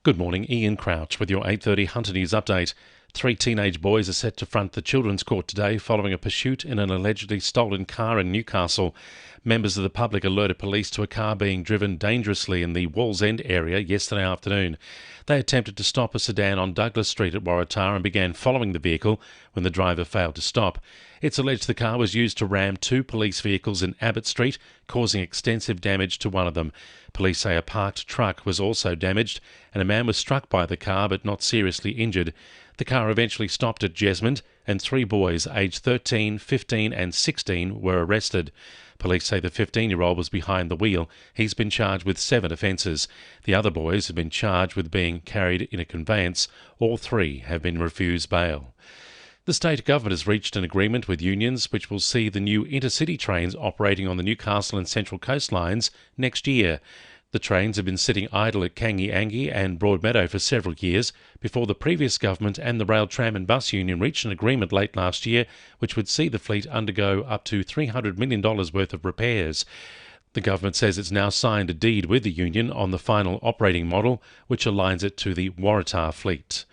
Good morning, Ian Crouch with your 8:30 Hunter News update. 3 teenage boys are set to front the Children's Court today following a pursuit in an allegedly stolen car in Newcastle. Members of the public alerted police to a car being driven dangerously in the Wallsend area yesterday afternoon. They attempted to stop a sedan on Douglas Street at Waratah and began following the vehicle when the driver failed to stop. It's alleged the car was used to ram 2 police vehicles in Abbott Street, causing extensive damage to one of them. Police say a parked truck was also damaged and a man was struck by the car but not seriously injured. The car eventually stopped at Jesmond and 3 boys aged 13, 15 and 16 were arrested. Police say the 15-year-old was behind the wheel. He's been charged with 7 offences. The other boys have been charged with being carried in a conveyance. All 3 have been refused bail. The state government has reached an agreement with unions which will see the new intercity trains operating on the Newcastle and Central Coast lines next year. The trains have been sitting idle at Kangi Angi and Broadmeadow for several years before the previous government and the Rail, Tram and Bus Union reached an agreement late last year which would see the fleet undergo up to $300 million worth of repairs. The government says it's now signed a deed with the union on the final operating model which aligns it to the Waratah fleet.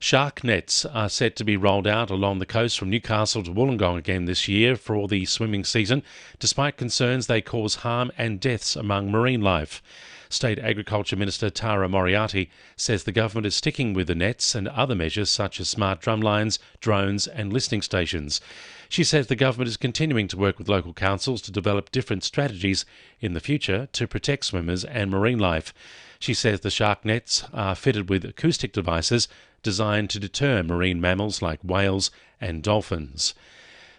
Shark nets are set to be rolled out along the coast from Newcastle to Wollongong again this year for the swimming season, despite concerns they cause harm and deaths among marine life. State Agriculture Minister Tara Moriarty says the government is sticking with the nets and other measures such as smart drumlines, drones and listening stations. She says the government is continuing to work with local councils to develop different strategies in the future to protect swimmers and marine life. She says the shark nets are fitted with acoustic devices designed to deter marine mammals like whales and dolphins.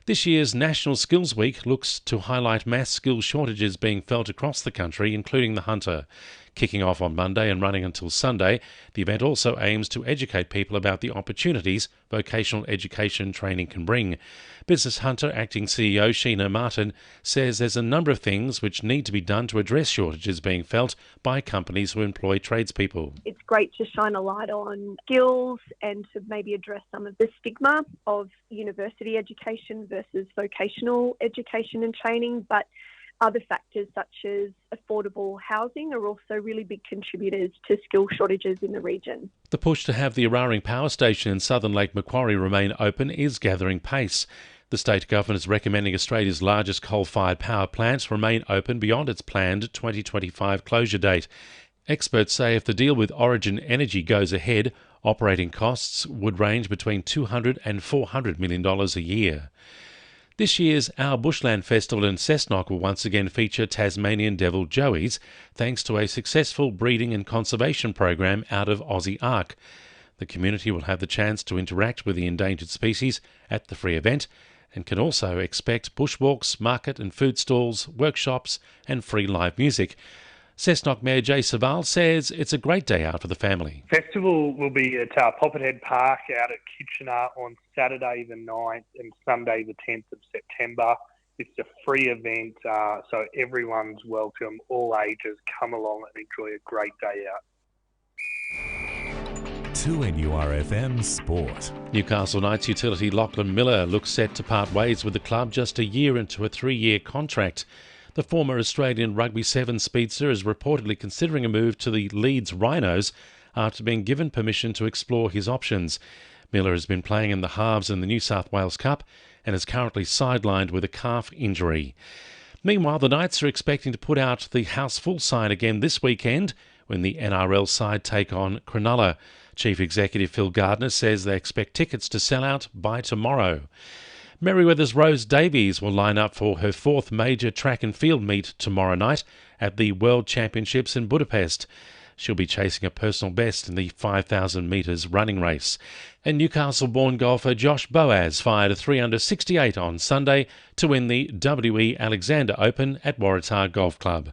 This year's National Skills Week looks to highlight mass skills shortages being felt across the country, including the hunter. Kicking off on Monday and running until Sunday, the event also aims to educate people about the opportunities vocational education training can bring. Business Hunter Acting CEO Sheena Martin says there's a number of things which need to be done to address shortages being felt by companies who employ tradespeople. It's great to shine a light on skills and to maybe address some of the stigma of university education versus vocational education and training, but other factors such as affordable housing are also really big contributors to skill shortages in the region. The push to have the Araring Power Station in southern Lake Macquarie remain open is gathering pace. The state government is recommending Australia's largest coal-fired power plant remain open beyond its planned 2025 closure date. Experts say if the deal with Origin Energy goes ahead, operating costs would range between $200 and $400 million a year. This year's Our Bushland Festival in Cessnock will once again feature Tasmanian devil joeys, thanks to a successful breeding and conservation program out of Aussie Ark. The community will have the chance to interact with the endangered species at the free event and can also expect bushwalks, market and food stalls, workshops and free live music. Cessnock Mayor Jay Saval says it's a great day out for the family. Festival will be at Poppet Park out at Kitchener on Saturday the 9th and Sunday the 10th of September. It's a free event, so everyone's welcome, all ages. Come along and enjoy a great day out. 2NURFM Sport. Newcastle Knights utility Lachlan Miller looks set to part ways with the club just a year into a 3-year contract. The former Australian Rugby 7 speedster is reportedly considering a move to the Leeds Rhinos after being given permission to explore his options. Miller has been playing in the halves in the New South Wales Cup and is currently sidelined with a calf injury. Meanwhile, the Knights are expecting to put out the house full sign again this weekend when the NRL side take on Cronulla. Chief Executive Phil Gardner says they expect tickets to sell out by tomorrow. Merryweather's Rose Davies will line up for her 4th major track and field meet tomorrow night at the World Championships in Budapest. She'll be chasing a personal best in the 5,000 metres running race. And Newcastle-born golfer Josh Boaz fired a 368 on Sunday to win the WE Alexander Open at Waratah Golf Club.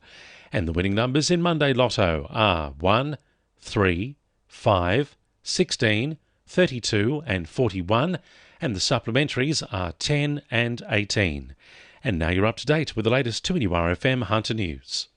And the winning numbers in Monday Lotto are 1, 3, 5, 16, 32 and 41, and the supplementaries are 10 and 18. And now you're up to date with the latest 2NURFM Hunter News.